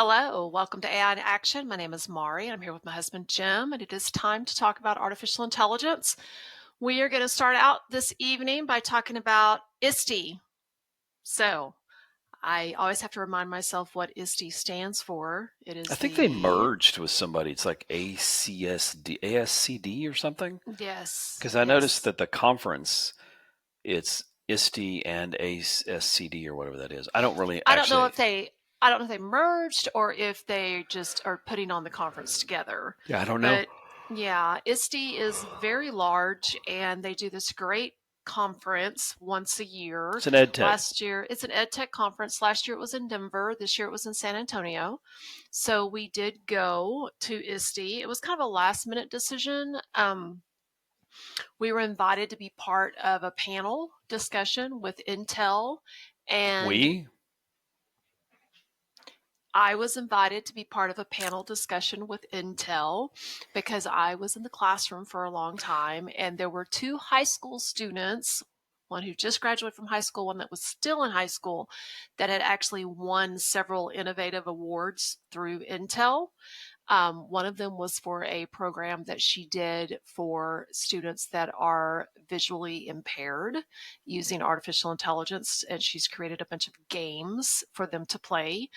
Hello, welcome to AI in Action. My name is Maurie, and I'm here with my husband Jim, and it is time to talk about artificial intelligence. We are going to start out this evening by talking about ISTE. So, I always have to remind myself what ISTE stands for. It I is think they the merged with somebody. It's like ASCD or something. yes, Because I noticed yes. that the conference, it's ISTE and ASCD or whatever that is. I don't really I don't know actually. if they I don't know if they merged or if they just are putting on the conference together. Yeah, I don't know. But yeah, ISTE is very large and they do this great conference once a year. It's an ed tech. Last year, it's an ed tech conference. Last year it was in Denver. This year it was in San Antonio. So we did go to ISTE. It was kind of a last minute decision. We were invited to be part of a panel discussion with Intel, and We? I was invited to be part of a panel discussion with Intel because I was in the classroom for a long time, and there were two high school students, one who just graduated from high school, one that was still in high school, that had actually won several innovative awards through Intel. One of them was for a program that she did for students that are visually impaired using artificial intelligence, and she's created a bunch of games for them to play,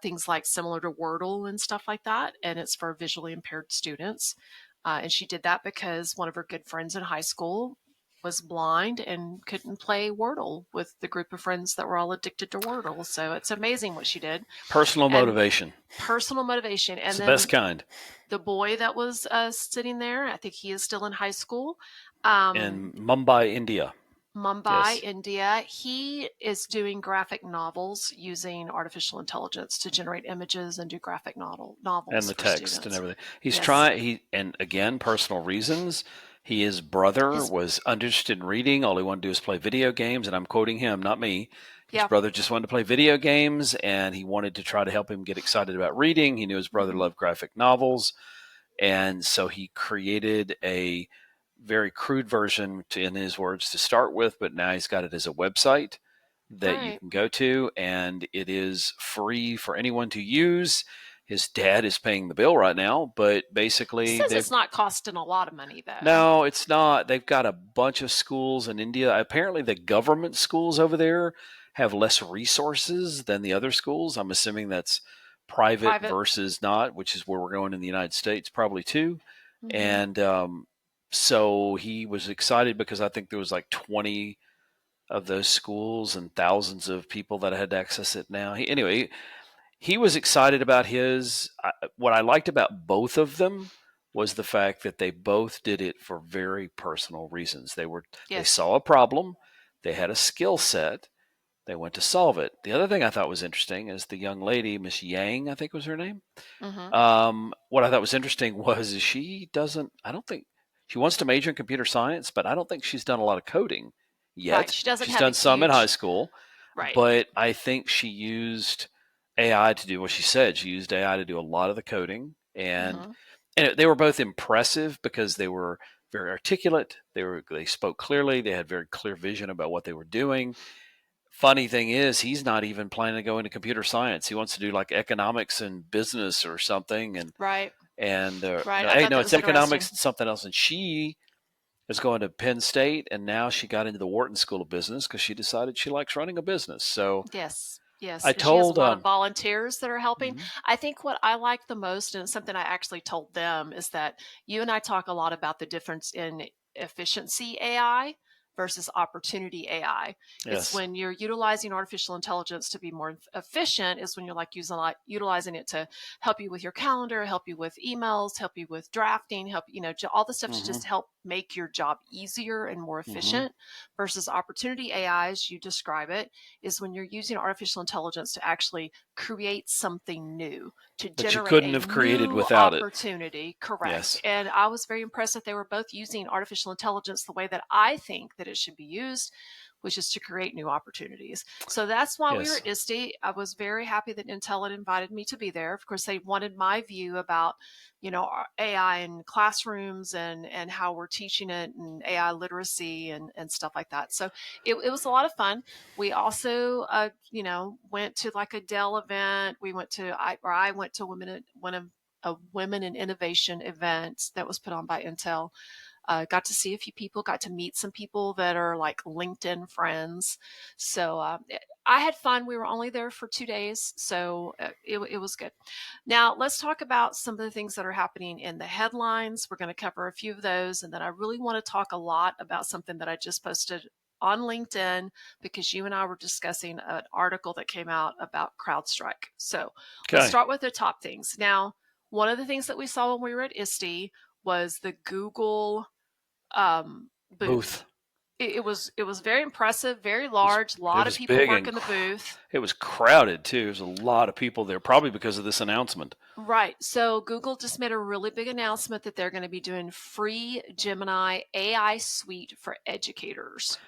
things like similar to Wordle and stuff like that, and it's for visually impaired students. And she did that because one of her good friends in high school was blind and couldn't play Wordle with the group of friends that were all addicted to Wordle. So it's amazing what she did. Personal And motivation. personal motivation. It's And the best then kind. the boy that was sitting there, I think he is still in high school. In Mumbai, India. Mumbai, Yes. India. He is doing graphic novels using artificial intelligence to generate images and do graphic And novels the for text and students. everything. He's Yes. trying, and again, personal reasons. His brother His, was uninterested in reading. All he wanted to do was play video games. And I'm quoting him, not me. His yeah. brother just wanted to play video games and he wanted to try to help him get excited about reading. He knew his brother Mm-hmm. loved graphic novels. And so he created a very crude version, in his words, to start with, but now he's got it as a website that you Right. can go to, and it is free for anyone to use. His dad is paying the bill right now, but He basically says they've it's not costing a lot of money, though. no, it's not. They've got a bunch of schools in India. Apparently, the government schools over there have less resources than the other schools. I'm assuming that's private Private. versus not, which is where we're going in the United States, probably too. Mm-hmm. And so he was excited because I think there was like 20 of those schools and thousands of people that had to access it now. Anyway, he was excited about his. What I liked about both of them was the fact that they both did it for very personal reasons. They Yes. saw a problem, they had a skill set, they went to solve it. The other thing I thought was interesting is the young lady, Miss Yang, I think was her name. Mm-hmm. What I thought was interesting was she doesn't. I don't think she wants to major in computer science, but I don't think she's done a lot of coding Right. yet. She doesn't She's have a done some in high huge. school, Right. but I think she used AI to do what she said. She used AI to do a lot of the coding, Mm-hmm. and they were both impressive because they were very articulate. They spoke clearly. They had very clear vision about what they were doing. Funny thing is, he's not even planning to go into computer science. He wants to do like economics and business or something, Right. and Right. no, I hey, thought no, that it's was interesting. economics and something else. And she is going to Penn State, and now she got into the Wharton School of Business because she decided she likes running a business. So Yes, yes, I and she has a told, lot of volunteers that are helping. mhm, I think what I like the most, and it's something I actually told them, is that you and I talk a lot about the difference in efficiency AI versus opportunity AI. It's yes, when you're utilizing artificial intelligence to be more efficient, is when you're like utilizing it to help you with your calendar, help you with emails, help you with drafting, help all the stuff to hmm just help make your job easier and more hmm efficient. Versus opportunity AI, as you describe it, is when you're using artificial intelligence to actually create something new, to that you generate couldn't a have created new without it. opportunity. Correct. Yes. And I was very impressed that they were both using artificial intelligence the way that I think that it should be used, which is to create new opportunities. So that's why we were Yes. at ISTE. I was very happy that Intel had invited me to be there. Of course, they wanted my view about, AI in classrooms and how we're teaching it and AI literacy and stuff like that. So it was a lot of fun. We also, went to like a Dell event. I went to one of a Women in Innovation event that was put on by Intel. Got to see a few people, got to meet some people that are like LinkedIn friends. So I had fun. We were only there for 2 days, so it was good. Now, let's talk about some of the things that are happening in the headlines. We're going to cover a few of those, and then I really want to talk a lot about something that I just posted on LinkedIn because you and I were discussing an article that came out about CrowdStrike. So let's start with the top things. Now, one of the things that we saw when we were at ISTE was the Google booth. It was very impressive, very large. A lot of people working the booth. It was crowded too. There's a lot of people there, probably because of this announcement. Right. So Google just made a really big announcement that they're going to be doing free Gemini AI suite for educators.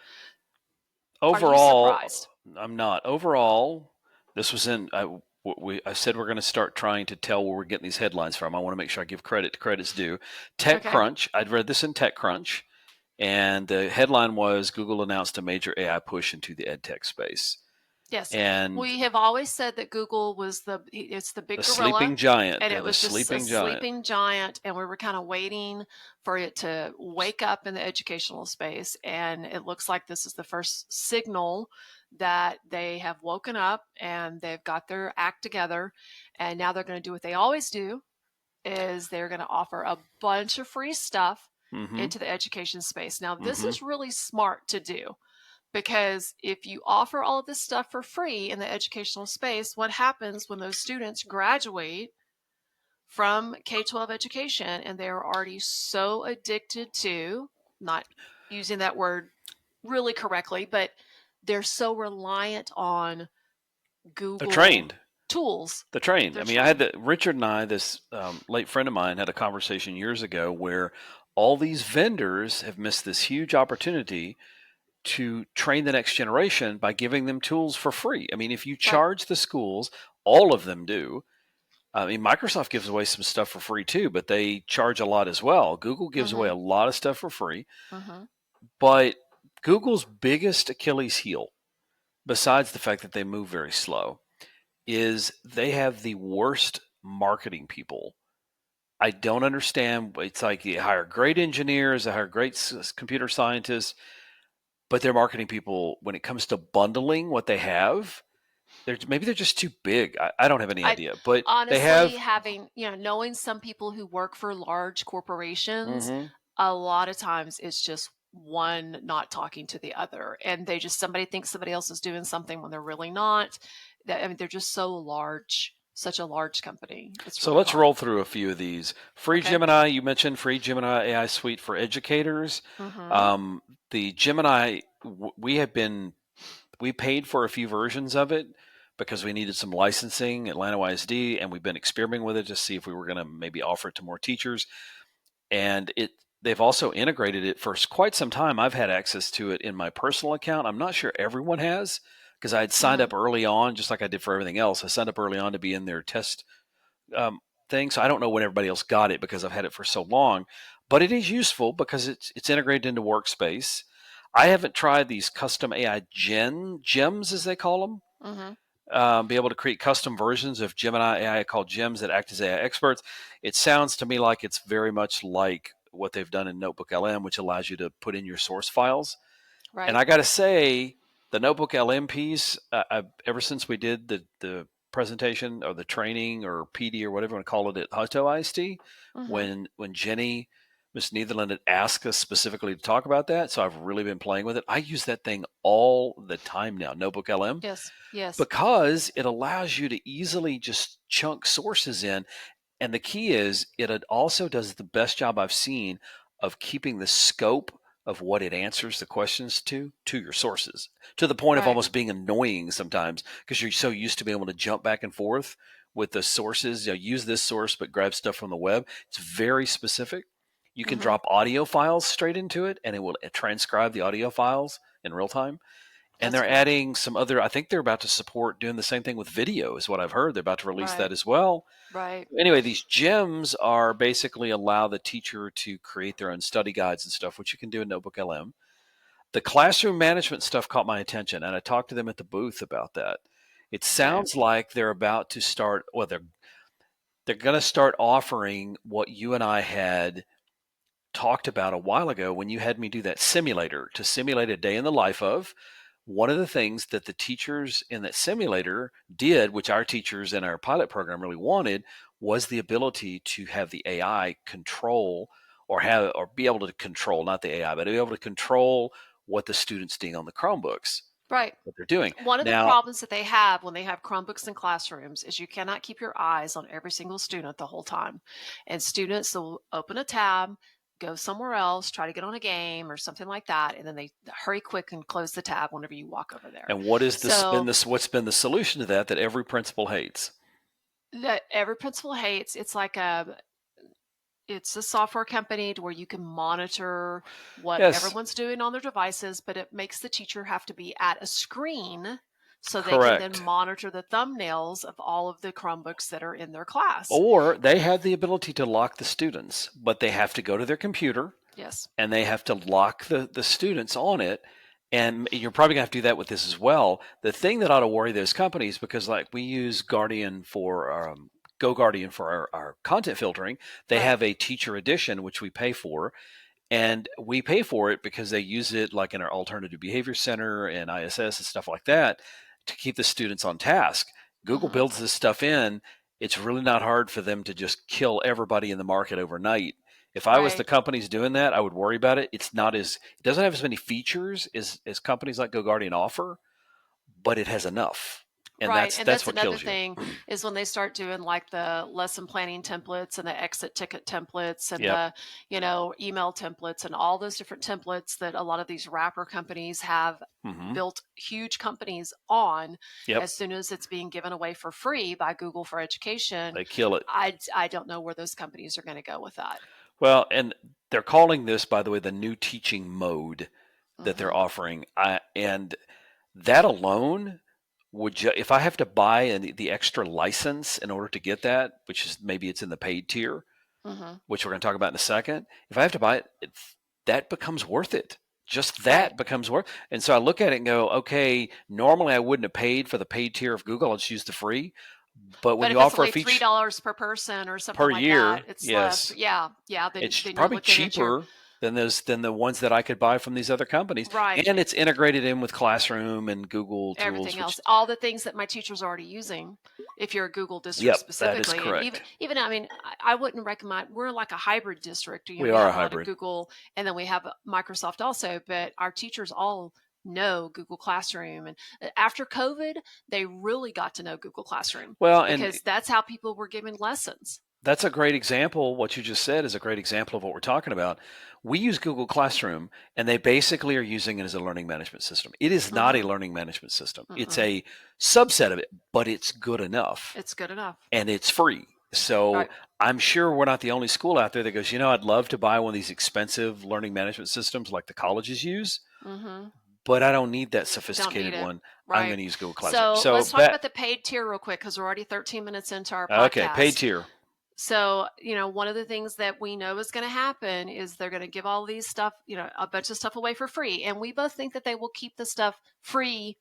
Overall, are you surprised? I'm not. Overall, this was in. I said we're going to start trying to tell where we're getting these headlines from. I want to make sure I give credit to credit's due. TechCrunch. I'd read this in TechCrunch. And the headline was Google announced a major AI push into the edtech space. Yes, and we have always said that Google was the big gorilla, sleeping giant, and it was just a sleeping giant, and we were kind of waiting for it to wake up in the educational space. And it looks like this is the first signal that they have woken up and they've got their act together, and now they're going to do what they always do, is they're going to offer a bunch of free stuff into the education space. Now, this is really smart to do, because if you offer all of this stuff for free in the educational space, what happens when those students graduate from K-12 education and they're already so addicted to, not using that word really correctly, but they're so reliant on Google. They're trained. Tools. They're trained. Richard and I, this late friend of mine, had a conversation years ago where all these vendors have missed this huge opportunity to train the next generation by giving them tools for free. I mean, if you charge the schools, all of them do. I mean, Microsoft gives away some stuff for free too, but they charge a lot as well. Google gives away a lot of stuff for free. But Google's biggest Achilles heel, besides the fact that they move very slow, is they have the worst marketing people. I don't understand. It's like they hire great engineers, they hire great computer scientists, but their marketing people, when it comes to bundling what they have, maybe they're just too big. I don't have any idea. But honestly, they have having, knowing some people who work for large corporations, a lot of times it's just one not talking to the other, and somebody thinks somebody else is doing something when they're really not. They're just so large. Such a large company. So let's roll through a few of these. Free Gemini, you mentioned free Gemini AI suite for educators. The Gemini, we paid for a few versions of it because we needed some licensing, Atlanta ISD, and we've been experimenting with it to see if we were going to maybe offer it to more teachers. And they've also integrated it for quite some time. I've had access to it in my personal account. I'm not sure everyone has, because I had signed up early on, just like I did for everything else. I signed up early on to be in their test thing. So I don't know when everybody else got it because I've had it for so long. But it is useful because it's integrated into Workspace. I haven't tried these custom AI gems, as they call them. Be able to create custom versions of Gemini AI called gems that act as AI experts. It sounds to me like it's very much like what they've done in Notebook LM, which allows you to put in your source files. Right. And I got to say, the Notebook LM piece, ever since we did the presentation or the training or PD or whatever you want to call it at Hoto IST, when Jenny, Miss Netherland, had asked us specifically to talk about that, so I've really been playing with it. I use that thing all the time now, Notebook LM. Yes. Because it allows you to easily just chunk sources in. And the key is it also does the best job I've seen of keeping the scope of what it answers the questions to your sources, to the point of almost being annoying sometimes, because you're so used to being able to jump back and forth with the sources. Use this source, but grab stuff from the web. It's very specific. You can drop audio files straight into it, and it will transcribe the audio files in real time. And That's they're cool. adding some other, I think they're about to support doing the same thing with video, is what I've heard. They're about to release Right. that as well. Right. Anyway, these gems are basically allow the teacher to create their own study guides and stuff, which you can do in Notebook LM. The classroom management stuff caught my attention, and I talked to them at the booth about that. It Okay. sounds like they're about to start, well, they're going to start offering what you and I had talked about a while ago when you had me do that simulator to simulate a day in the life of. One of the things that the teachers in that simulator did, which our teachers in our pilot program really wanted, was the ability to have the AI control or be able to control, not the AI, but to be able to control what the students did on the Chromebooks, Right. what they're doing. One of the Now, problems that they have when they have Chromebooks in classrooms is you cannot keep your eyes on every single student the whole time. And students will open a tab, go somewhere else, try to get on a game or something like that, and then they hurry quick and close the tab whenever you walk over there. and what is this been So this what's been the solution to that every principal hates? that every principal hates, it's a software company to where you can monitor what Yes, everyone's doing on their devices, but it makes the teacher have to be at a screen so they can then correct. monitor the thumbnails of all of the Chromebooks that are in their class. Or they have the ability to lock the students, but they have to go to their computer Yes. and they have to lock the students on it. And you're probably going to have to do that with this as well. The thing that ought to worry those companies, because like we use Guardian for GoGuardian for our content filtering, they Right. have a teacher edition, which we pay for. And we pay for it because they use it like in our alternative behavior center and ISS and stuff like that to keep the students on task. Google Mm-hmm. builds this stuff in. It's really not hard for them to just kill everybody in the market overnight. If I was the Right. companies doing that, I would worry about it. It doesn't have as many features as companies like GoGuardian offer, but it has enough. And Right. that's And that's that's what another kills you. thing is when they start doing like the lesson planning templates and the exit ticket templates and Yep. the, email templates and all those different templates that a lot of these wrapper companies have Hmm. built huge companies on. Yep. As soon as it's being given away for free by Google for Education, They kill it. I don't know where those companies are going to go with that. Well, and they're calling this, by the way, the new teaching mode that they're Mm-hmm. offering. And that alone if I have to buy the extra license in order to get that, which is maybe it's in the paid tier, Mm-hmm. which we're going to talk about in a second. If I have to buy it, that becomes worth it. Just Right. that becomes worth. And so I look at it and go, okay, normally I wouldn't have paid for the paid tier of Google. I'll just use the free. But when But you if it's offer a only three feature dollars per person or something per like that, year, it's less. yes, Yeah, yeah. Then it's you're probably looking at your cheaper than the ones that I could buy from these other companies, right. and it's integrated in with Classroom and Google tools. Everything Which, else, all the things that my teacher's already using. If you're a Google district yep, that is specifically, and even correct. even I mean, I wouldn't recommend. We're like a hybrid district. We We are have a a lot of hybrid. Google, and then we have Microsoft also. But our teachers all know Google Classroom, and after COVID, they really got to know Google Classroom Well, and because that's how people were giving lessons. that's a great example. What you just said is a great example of what we're talking about. We use Google Classroom, and they basically are using it as a learning management system. It is not a Mm-hmm. learning management system. It's Mm-mm. a subset of it, but it's good enough, It's good enough, and it's free. So right? I'm sure we're not the only school out there that goes, I'd love to buy one of these expensive learning management systems like the colleges use, Mm-hmm. but I don't need that Don't need sophisticated it. one. I'm Right. going to use Google Classroom. So So let's talk that about the paid tier real quick because we're already 13 minutes into our okay, paid podcast. tier. So, one of the things that we know is going to happen is they're going to give all these stuff, a bunch of stuff away for free. And we both think that they will keep the stuff free.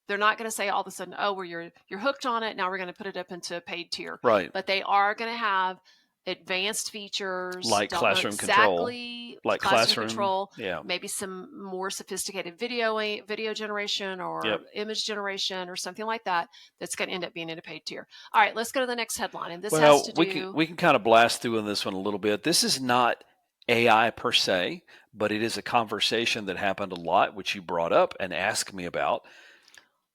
They're not going to say all of a sudden, oh, you're hooked on it. Now we're going to put it up into a paid tier. Right. But they are going to have advanced features. Like Don't know classroom control. exactly Like classroom classroom. control. Yeah. Maybe some more sophisticated video generation or Yep. image generation or something like that. That's going to end up being in a paid tier. All right, let's go to the next headline, and this has Well, to we can do. we can kind of blast through on this one a little bit. This is not AI per se, but it is a conversation that happened a lot, which you brought up and asked me about.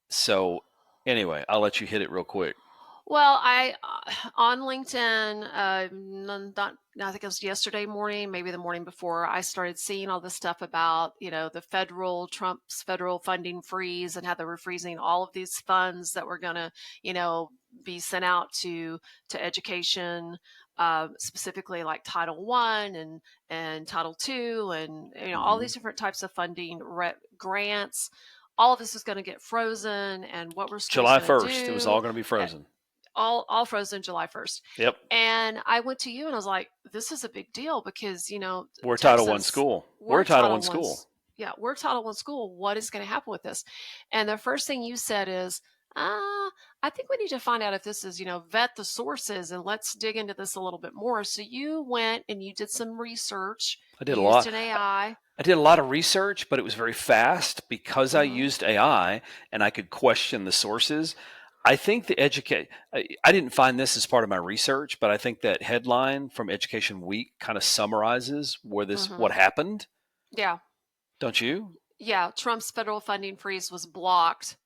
So anyway, I'll let you hit it real quick. Well, I on LinkedIn, I think it was yesterday morning, maybe the morning before, I started seeing all this stuff about the Trump's federal funding freeze and how they were freezing all of these funds that were going to be sent out to education, specifically like Title One and Title Two, and all Hmm. these different types of funding grants. all of this is going to get frozen, and what were schools July going to 1st, it was do? all going to be frozen. All frozen July 1st. Yep. And I went to you and I was like, this is a big deal because, We're Title I Texas, school. We're Title I school. Yeah, we're Title I school. What is going to happen with this? And the first thing you said is, I think we need to find out if this is, vet the sources and let's dig into this a little bit more. So you went and you did some research. I did a used lot. an AI. I did a lot of research, but it was very fast because I Mm-hmm. used AI and I could question the sources. I think I didn't find this as part of my research, but I think that headline from Education Week kind of summarizes what Mm-hmm. happened. Yeah. Don't you? Yeah. Trump's federal funding freeze was blocked,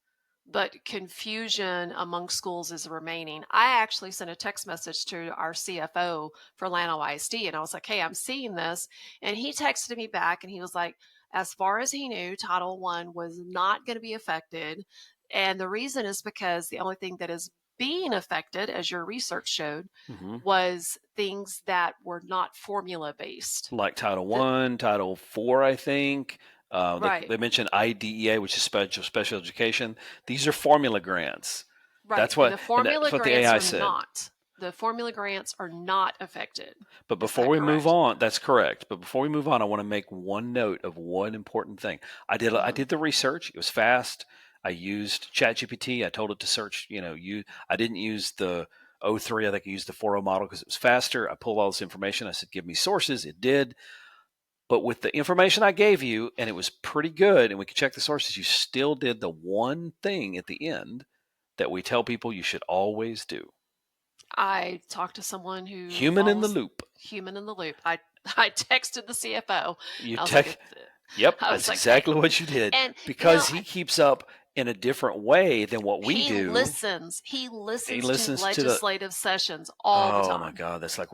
but confusion among schools is remaining. I actually sent a text message to our CFO for Llano ISD, and I was like, hey, I'm seeing this. And he texted me back, and he was like, as far as he knew, Title I was not going to be affected. And the reason is because the only thing that is being affected, as your research showed, Mm-hmm. was things that were not formula based. Like Title I, Title IV, I think. Right. They mentioned IDEA, which is special education. These are formula grants. Right. That's what And the formula the grants AI are said. not. The formula grants are not affected. But before we move on, that's correct. But before we move on, I want to make one note of one important thing. I did the research. It was fast. I used ChatGPT. I told it to search. I didn't use the O3. I think I used the 4.0 model because it was faster. I pulled all this information. I said, "Give me sources." It did. But with the information I gave you, and it was pretty good, and we could check the sources, you still did the one thing at the end that we tell people you should always do. I talked to someone who Human in the loop. Human in the loop. I texted the CFO. You I was text. Yep, I was that's like, exactly what you did. and Because he keeps up in a different way than what we he do. listens. He listens to to legislative sessions all the time. Oh my God, that's like,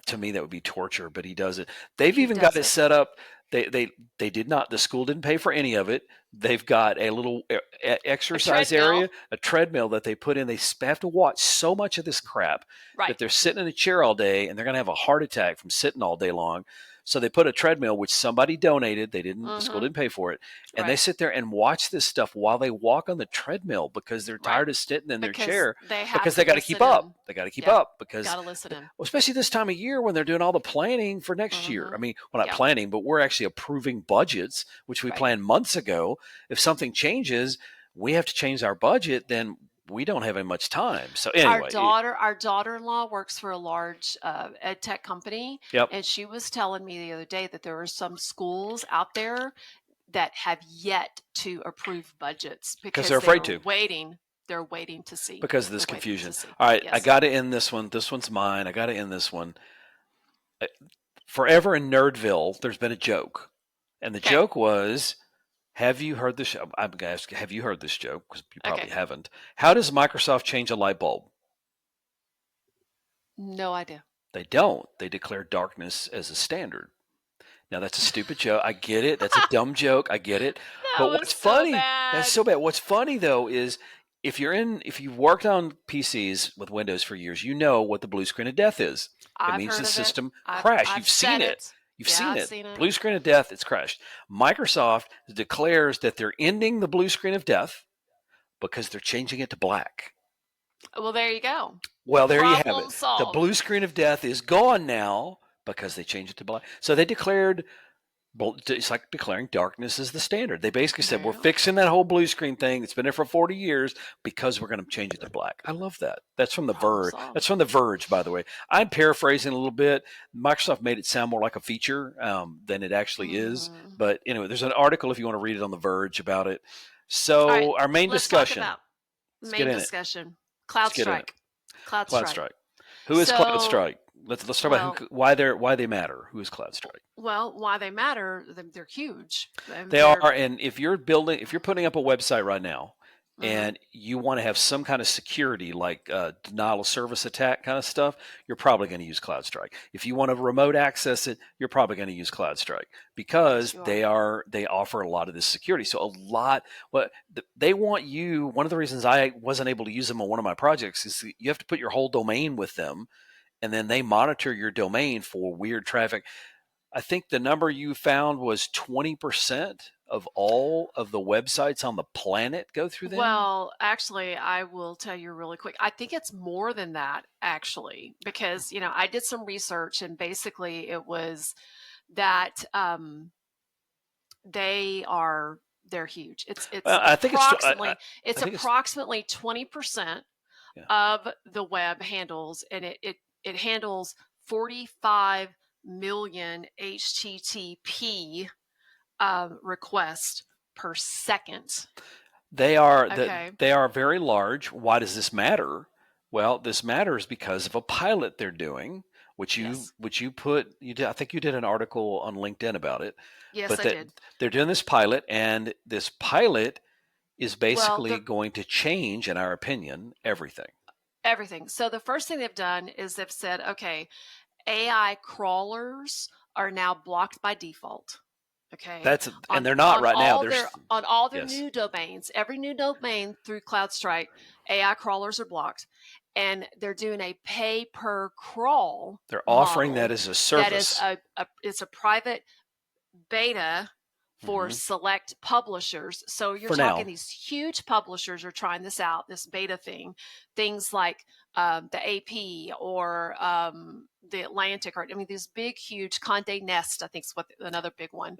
to me that would be torture, but he does it. They've even got it set up. They did not. The school didn't pay for any of it. They've got a little exercise area, a treadmill that they put in. They have to watch so much of this crap that they're sitting in a chair all day, and they're going to have a heart attack from sitting all day long. So they put a treadmill, which somebody donated. They didn't. The school didn't pay for it, and they sit there and watch this stuff while they walk on the treadmill because they're tired of sitting in their chair because they got to keep up. They got to keep up because got to listen in. Especially this time of year when they're doing all the planning for next year. I mean, well, not planning, but we're actually approving budgets, which we planned months ago. If something changes, we have to change our budget. Then we don't have much time. So anyway, our daughter-in-law works for a large ed tech company, and she was telling me the other day that there are some schools out there that have yet to approve budgets because they're afraid to. They're waiting to see because of this confusion. All right, I got to end this one. This one's mine. I got to end this one. Forever in Nerdville, there's been a joke, and the joke was, have you heard this? I'm going to ask, have you heard this joke? Because you probably haven't. How does Microsoft change a light bulb? No idea. They don't. They declare darkness as a standard. Now that's a stupid joke. I get it. That's a dumb joke. I get it. But what's funny? That's so bad. What's funny though is if you've worked on PCs with Windows for years, you know what the blue screen of death is. It means the system crashed. You've seen it. You've seen it. Blue screen of death, it's crashed. Microsoft declares that they're ending the blue screen of death because they're changing it to black. Well, there you go. Well, there you have it. Solved. The blue screen of death is gone now because they changed it to black. So they declared, it's like declaring darkness as the standard. They basically said, we're fixing that whole blue screen thing. It's been there for 40 years because we're going to change it to black. I love that. That's from The Verge. That's from The Verge, by the way. I'm paraphrasing a little bit. Microsoft made it sound more like a feature than it actually is. But anyway, there's an article if you want to read it on The Verge about it. So our main discussion. CloudStrike. CloudStrike. Who is CloudStrike? Let's talk about why they matter. Who is CloudStrike? Well, why they matter? They're huge. They are, and if you're putting up a website right now, and you want to have some kind of security, like denial of service attack kind of stuff, you're probably going to use CloudStrike. If you want to remote access it, you're probably going to use CloudStrike because they offer a lot of this security. So they want you. One of the reasons I wasn't able to use them on one of my projects is you have to put your whole domain with them. And then they monitor your domain for weird traffic. I think the number you found was 20% of all of the websites on the planet go through them? Well, actually, I will tell you really quick. I think it's more than that, actually, because, I did some research and basically it was that they're huge. It's Well, I think it's it's I think it's approximately 20% yeah. of the web handles, and it handles 45 million HTTP requests per second. Okay. They are very large. Why does this matter? Well, this matters because of a pilot they're doing, Yes. which you put you did, I think you did an article on LinkedIn about it, Yes, but I that did. they're doing this pilot, and this pilot is Well, basically going to change, in our opinion, everything. everything. So the first thing they've done is they've said, okay, AI crawlers are now blocked by default. Okay, And they're not right now. on all their Yes, new domains, every new domain through CloudStrike, AI crawlers are blocked, and they're doing a pay per crawl they're offering that model. as a That is service. it's a private beta for Hmm. select publishers. So you're For talking now. these huge publishers are trying this out, this beta thing, things like the AP or the Atlantic, or I mean, these big, huge Condé Nest, I think is what another big one.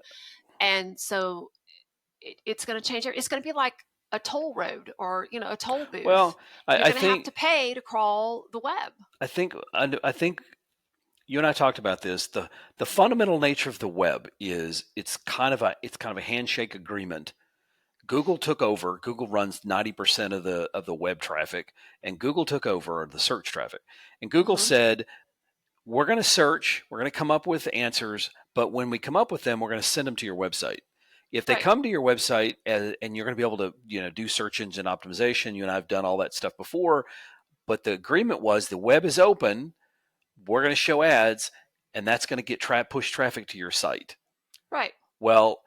And so it's going to change. It's going to be like a toll road or a toll booth. Well, You're I going to have think to pay to crawl the web. I think you and I talked about this. The fundamental nature of the web is it's kind of a handshake agreement. Google took over. Google runs 90% of the web traffic, and Google took over the search traffic. And Google Hmm. said, we're going to search, we're going to come up with answers, but when we come up with them, we're going to send them to your website. If they Right. come to your website and you're going to be able to, do search engine optimization, you and I've done all that stuff before, but the agreement was the web is open, we're going to show ads, and that's going to get push traffic to your site. Right. Well,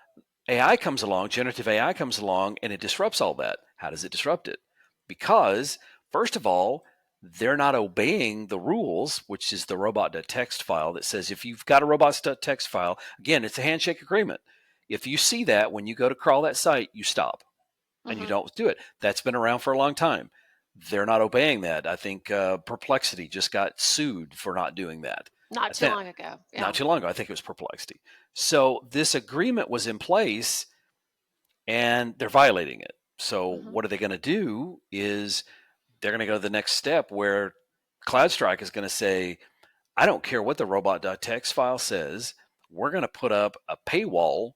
AI comes along, generative AI comes along, and it disrupts all that. How does it disrupt it? Because, first of all, they're not obeying the rules, which is the robot.txt file that says if you've got a robot.txt file, again, it's a handshake agreement. If you see that when you go to crawl that site, you stop and you Hmm. don't do it. That's been around for a long time. They're not obeying that. I think Perplexity just got sued for not doing that. Not I too think long ago. not Yeah. too long ago. I think it was Perplexity. So this agreement was in place, and they're violating it. So Hmm. what are they going to do? Is they're going to go to the next step where CloudStrike is going to say, I don't care what the robot.txt file says. We're going to put up a paywall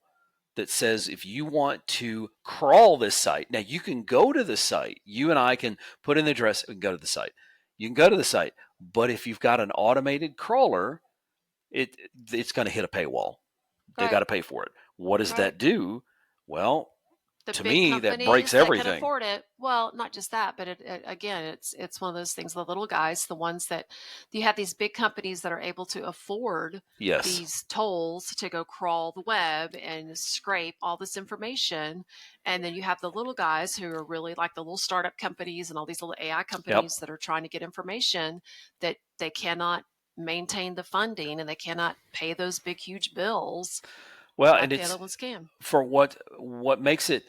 that says if you want to crawl this site, now you can go to the site. You and I can put in the address and go to the site. You can go to the site, but if you've got an automated crawler, it's going to hit a paywall. They got Right. to pay for it. What does Right. that do? Well, The to big me, that breaks companies that can everything. afford it. Well, not just that, but again, it's one of those things. The little guys, the ones that you have these big companies that are able to afford Yes. these tolls to go crawl the web and scrape all this information, and then you have the little guys who are really like the little startup companies and all these little AI Yep. companies that are trying to get information that they cannot maintain the funding and they cannot pay those big huge bills Well, and like the it's other ones can. for what makes it.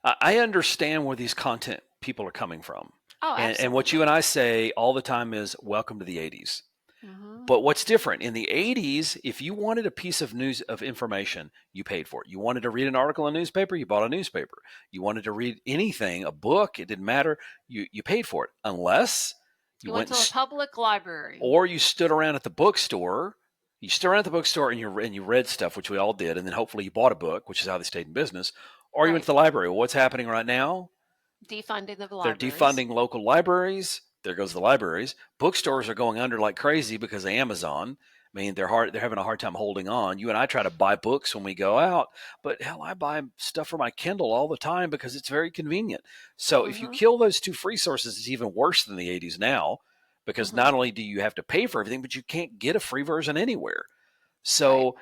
I understand where these content people are coming from, Oh, and what you and absolutely. I say all the time is welcome to the '80s. Hmm. But what's different in the '80s? If you wanted a piece of news of information, you paid for it. You wanted to read an article in a newspaper, you bought a newspaper. You wanted to read anything, a book, it didn't matter. You paid for it, unless you You went went to a public library. or you stood around at the bookstore. You stood around at the bookstore and you read stuff, which we all did, and then hopefully you bought a book, which is how they stayed in business. Or you went Right. to the library. Well, what's happening right now? Defunding the They're libraries. defunding local libraries. There goes the libraries. Bookstores are going under like crazy because of Amazon. I mean, they're having a hard time holding on. You and I try to buy books when we go out, but hell, I buy stuff for my Kindle all the time because it's very convenient. So if you Mm-hmm. kill those two free sources, it's even worse than the '80s now, because Mm-hmm. not only do you have to pay for everything, but you can't get a free version anywhere. Right. So,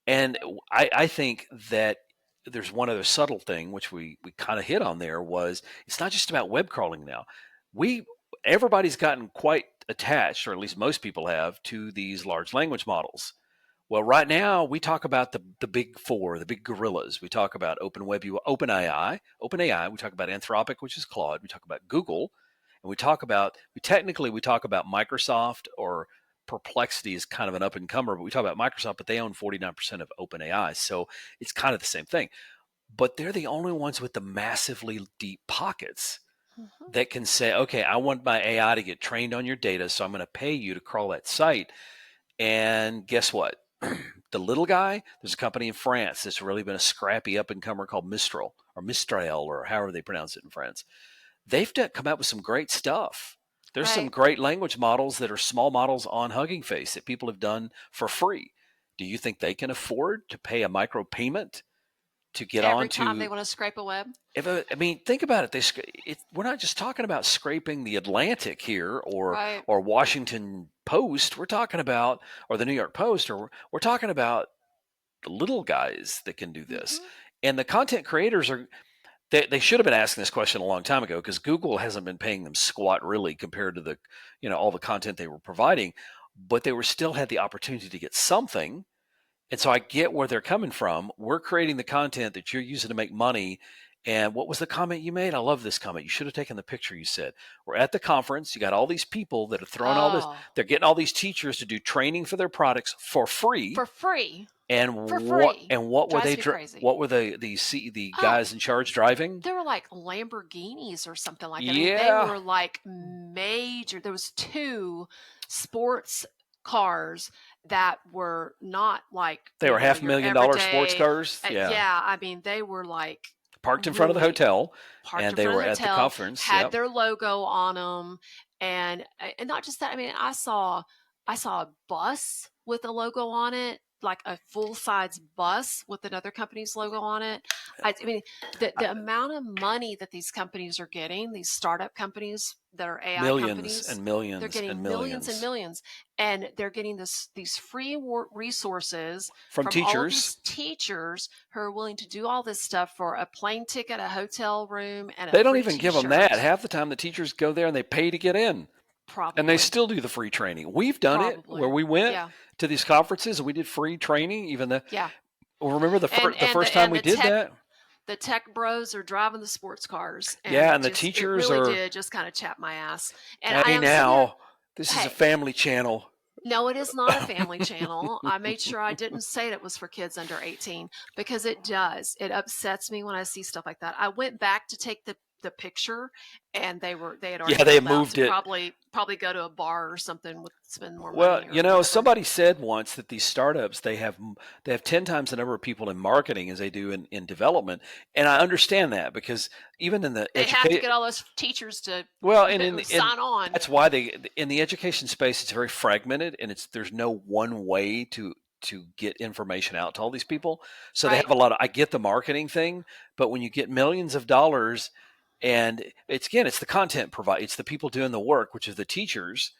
and I think that there's one other subtle thing which we kind of hit on there was it's not just about web crawling now. We Everybody's gotten quite attached, or at least most people have, to these large language models. Well, right now we talk about the big four, the big gorillas. We talk about OpenAI. We talk about Anthropic, which is Claude. We talk about Google, and we talk about Microsoft, or Perplexity is kind of an up and comer, but we talk about Microsoft, but they own 49% of OpenAI, so it's kind of the same thing. But they're the only ones with the massively deep pockets Mm-hmm. that can say, okay, I want my AI to get trained on your data, so I'm going to pay you to crawl that site. And guess what? The little guy, there's a company in France that's really been a scrappy up and comer called Mistral, or however they pronounce it in France. They've come out with some great stuff. There's some Right. great language models that are small models on Hugging Face that people have done for free. Do you think they can afford to pay a micro payment to get Every on time they to? want to scrape a web. I mean, think about it. We're not just talking about scraping the Atlantic here, Right. or Washington Post. We're talking about, or the New York Post, or we're talking about the little guys that can do this. Mm-hmm. And the content creators they should have been asking this question a long time ago, because Google hasn't been paying them squat really compared to all the content they were providing, but they were still had the opportunity to get something. And so I get where they're coming from. We're creating the content that you're using to make money. And what was the comment you made? I love this comment. You should have taken the picture. You said, we're at the conference. You got all these people that are throwing all this. Oh, They're getting all these teachers to do training for their products for free. for free. And For what free. and what were Drives they? me crazy. What were the Oh, guys in charge driving? they were like Lamborghinis or something like that. I mean, they Yeah, were like major. There was two sports cars that were not like, they were your $500,000 sports everyday. cars. Yeah, Yeah, I mean, they were like parked in front of the really hotel, parked and in they front of were the at the hotel, conference. had Yep. their logo on them, and not just that. I mean, I saw a bus with a logo on it, like a full size bus with another company's logo on it. I mean, the amount of money that these companies are getting, these startup companies that are AI Millions companies, and they're millions and getting millions and millions millions, and they're getting these free resources from from all of teachers. these teachers who are willing to do all this stuff for a plane ticket, a hotel room, and a They don't free even give them that. T-shirt. Half the time, the teachers go there and they pay to get in, and they Probably, still do the free training. We've done it where probably, we went yeah, to these conferences and we did free training. yeah. Remember And the and first the time and we the did tech that? the tech bros are driving the sports cars, and Yeah, it and the just it teachers really are, did just kind of chap my ass. And I hey, am sitting there. now this is a Hey, family channel. no, it is not a family channel. I made sure I didn't say it was for kids under 18, because it does. It upsets me when I see stuff like that. I went back to take the picture, and they had already Yeah, they pulled out moved to it. probably go to a bar or something with spend more Well, money or whatever. somebody said once that these startups they have 10 times the number of people in marketing as they do in development, and I understand that, because even in the They have to educate get all those teachers to well, and in sign on. that's why they in the education space it's very fragmented, and there's no one way to get information out to all these people. So they Right, have a lot of, I get the marketing thing, but when you get millions of dollars, and it's the content provide, it's the people doing the work, which is the teachers,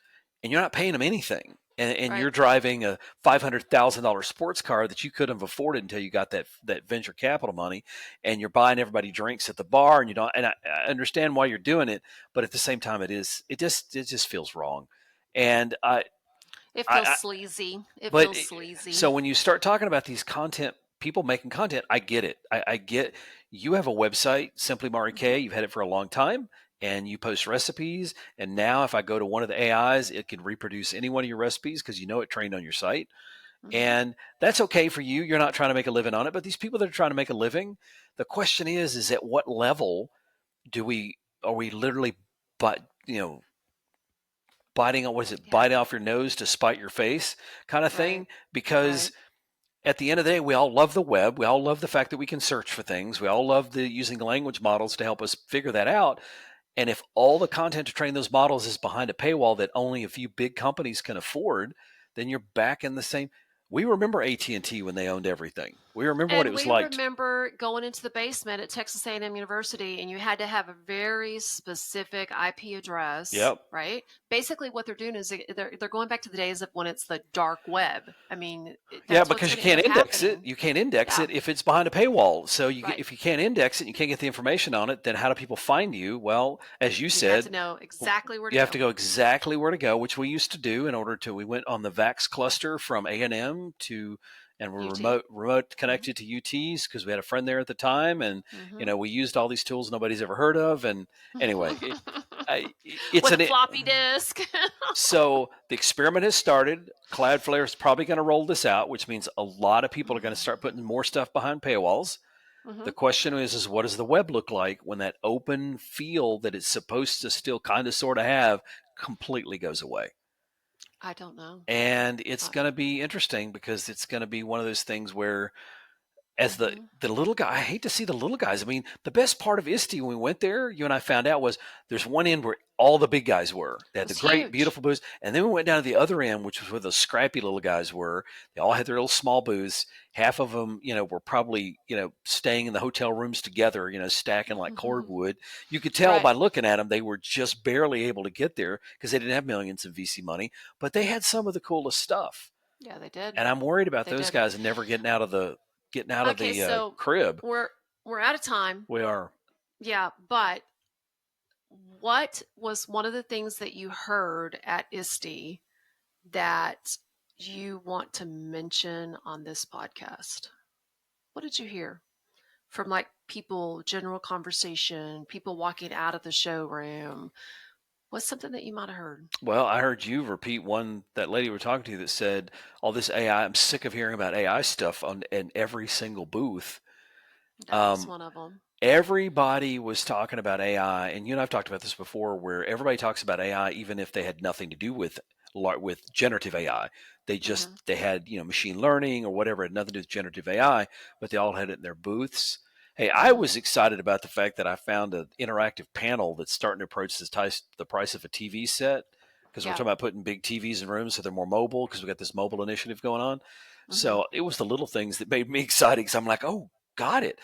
and you're not paying them anything. And right. you're driving a $500,000 sports car that you couldn't have afforded until you got that venture capital money, and you're buying everybody drinks at the bar, and you don't. And I understand why you're doing it, but at the same time, it just feels wrong. And It feels I sleazy. It but feels sleazy. so when you start talking about these people making content, I get it. I get, you have a website, Simply Mari K. Hmm. You've had it for a long time, and you post recipes. And now, if I go to one of the AIs, it can reproduce any one of your recipes because it trained on your site, Hmm. and that's okay for you. You're not trying to make a living on it, but these people that are trying to make a living, the question is at what level do we are we literally, but biting on, what is it, Yeah. biting off your nose to spite your face kind of Right. thing? Because Right. at the end of the day, we all love the web. We all love the fact that we can search for things. We all love using language models to help us figure that out. And if all the content to train those models is behind a paywall that only a few big companies can afford, then you're back in the same. We remember AT&T when they owned everything. We remember what it And was we like. remember going into the basement at Texas A&M University, and you had to have a very specific IP address, Yep. right? Basically, what they're doing is they're going back to the days of when it's the dark web. I mean, Yeah, that's what's because you going to end can't up index it. happening. You can't index Yeah, it if it's behind a paywall. So right. if you can't index it, and you can't get the information on it. Then how do people find you? Well, as you You have to said, know exactly where to you have to go. go exactly where to go, which we used to do in order to. We went on the VAX cluster from A&M to, and we're UT. remote Mm-hmm. connected to UTs because we had a friend there at the time, and Mm-hmm. we used all these tools nobody's ever heard of. And anyway, it's With a an floppy disk. so the experiment has started. Cloudflare is probably going to roll this out, which means a lot of people are going to start putting more stuff behind paywalls. Mm-hmm. The question is what does the web look like when that open feel that it's supposed to still kind of sort of have completely goes away? I don't know. And it's going to be interesting because it's going to be one of those things where as the Mm-hmm. the little guy, I hate to see the little guys. I mean, the best part of ISTE when we went there, you and I found out was there's one end where all the big guys were. They It had the was great, huge. beautiful booths, and then we went down to the other end, which was where the scrappy little guys were. They all had their little small booths. Half of them, were probably, staying in the hotel rooms together, stacking like cordwood. You could tell Right. by looking at them they were just barely able to get there because they didn't have millions of VC money, but they had some of the coolest stuff. Yeah, they did. And I'm worried about They those did. guys never getting out of the Okay, so crib. we're out of time. We are. Yeah, but what was one of the things that you heard at ISTE that you want to mention on this podcast? What did you hear from like people, general conversation, people walking out of the showroom? What's something that you might have heard? Well, I heard you repeat one that lady we were talking to that said all this AI. I'm sick of hearing about AI stuff on in every single booth. That was Um, one of them. Everybody was talking about AI, and you and I've talked about this before, where everybody talks about AI even if they had nothing to do with generative AI. They just Mm-hmm. they had machine learning or whatever, had nothing to do with generative AI, but they all had it in their booths. Hey, I Mm-hmm. was excited about the fact that I found an interactive panel that's starting to approach the price of a TV set because we're Yeah. talking about putting big TVs in rooms so they're more mobile because we got this mobile initiative going on. Mm-hmm. So it was the little things that made me excited because I'm like, oh, got it.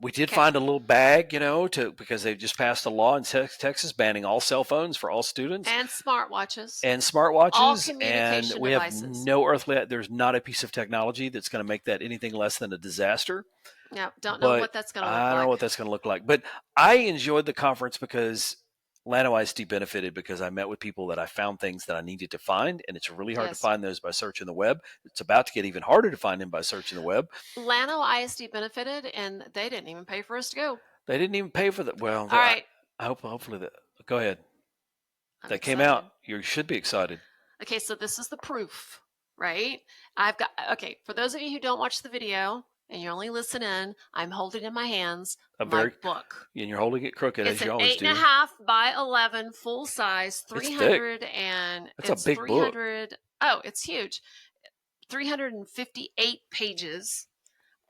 We did Okay. find a little bag, because they just passed a law in Texas banning all cell phones for all students And smartwatches. and All smartwatches, and communication we have devices. no earthly. There's not a piece of technology that's going to make that anything less than a disaster. Yeah, don't know But what that's going to look I don't know like. what that's going to look like. But I enjoyed the conference because Lano ISD benefited because I met with people that I found things that I needed to find, and it's really hard to Yes. find those by searching the web. It's about to get even harder to find them by searching the web. Llano ISD benefited, and they didn't even pay for us to go. They didn't even pay for that. Well, All right, I hope hopefully that. Go ahead. I'm That came out. excited. You should be excited. Okay, so this is the proof, right? I've got, okay, for those of you who don't watch the video and you only listen in, I'm holding in my hands A my very book. and you're holding it crooked It's as an you always eight and a do. half by 11 full size, It's thick. 300, and That's a it's big book. 300. Oh, it's huge. 358 pages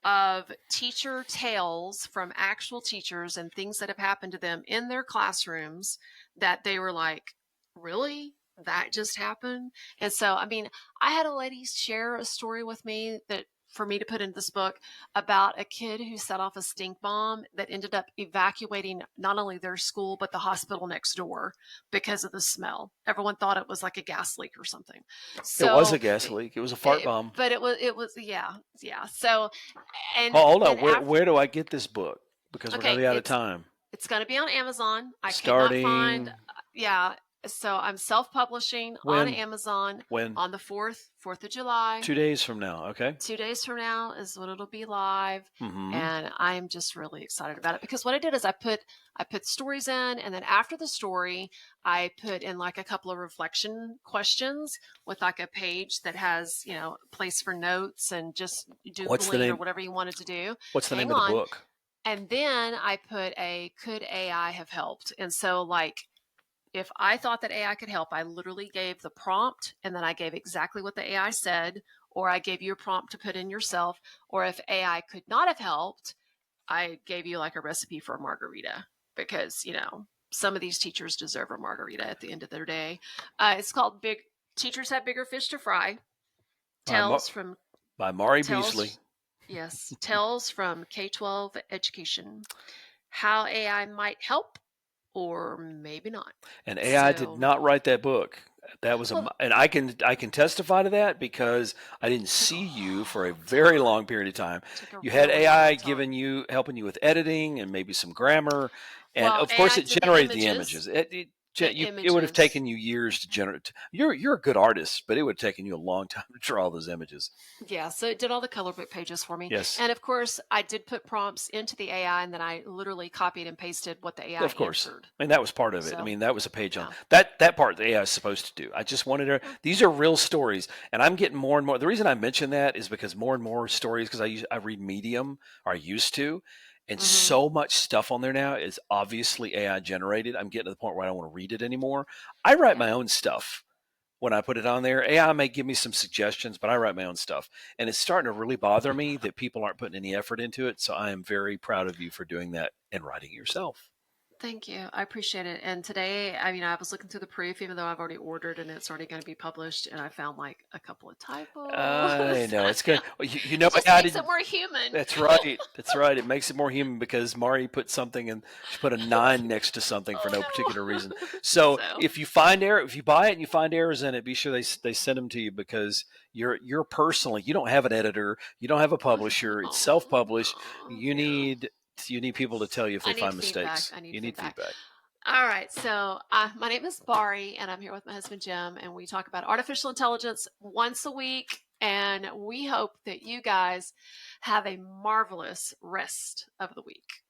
of teacher tales from actual teachers and things that have happened to them in their classrooms that they were like, really? That just happened? And so, I mean, I had a lady share a story with me that for me to put in this book about a kid who set off a stink bomb that ended up evacuating not only their school but the hospital next door because of the smell. Everyone thought it was like a gas leak or something. It was So, a gas leak. It was a fart bomb. but it was yeah. So, and Oh, hold then on. Where after, where do I get this book? Because we're gonna okay, be out of time. it's going to be on Amazon. I could not find, Starting yeah. So I'm self-publishing on when? Amazon When? on the 4th of July. 2 days from now. Okay. 2 days from now is when it'll be live, Mm-hmm. and I'm just really excited about it because what I did is I put stories in, and then after the story I put in like a couple of reflection questions with like a page that has place for notes and just What's the doodling or name? whatever you wanted to do. What's the name Hang of the on. book? And then I put a could AI have helped, and so like if I thought that AI could help, I literally gave the prompt and then I gave exactly what the AI said, or I gave you a prompt to put in yourself. Or if AI could not have helped, I gave you like a recipe for a margarita because, some of these teachers deserve a margarita at the end of their day. It's called Teachers Have Bigger Fish to Fry. By, Tales from by Maurie Beasley. Tales Yes, Tales from K-12 Education. How AI might help or maybe not. And AI did So, not write that book. That was well, and I can testify to that because I didn't took a see you for a long very long time. period of time. Took a You had really AI long time. giving you helping you with editing and maybe some grammar, and Well, of course AI it did the generated the images. images. The It would have images. taken you years to generate. You're a good artist, but it would have taken you a long time to draw all those images. Yeah, so it did all the color book pages for me. Yes, And of course, I did put prompts into the AI and then I literally copied and pasted what the AI of course. answered. I mean, that was part of it. I So, mean, that was a page on yeah. that part the AI is supposed to do. I just wanted to. Yeah. These are real stories, and I'm getting more and more. The reason I mention that is because more and more stories, because I read Medium, or I used to, and Hmm. so much stuff on there now is obviously AI generated. I'm getting to the point where I don't want to read it anymore. I write Yeah. my own stuff when I put it on there. AI may give me some suggestions, but I write my own stuff, and it's starting to really bother me that people aren't putting any effort into it. So I am very proud of you for doing that and writing it yourself. Thank you. I appreciate it. And today, I mean, I was looking through the proof, even though I've already ordered and it's already going to be published, and I found like a couple of I typos. know I it's good. feel Well, it just AI makes it didn't. more human. That's right. That's right. It makes it more human because Mari put something and she put a nine next to something for Oh no particular reason. no. So So, if you find error, if you buy it and you find errors in it, be sure they send them to you because you're personally you don't have an editor, you don't have a publisher. It's self published. You yeah. need you need people to tell you if I they need find feedback. mistakes. I need You need feedback. feedback. All right. So, my name is Bari, and I'm here with my husband, Jim, and we talk about artificial intelligence once a week. And we hope that you guys have a marvelous rest of the week.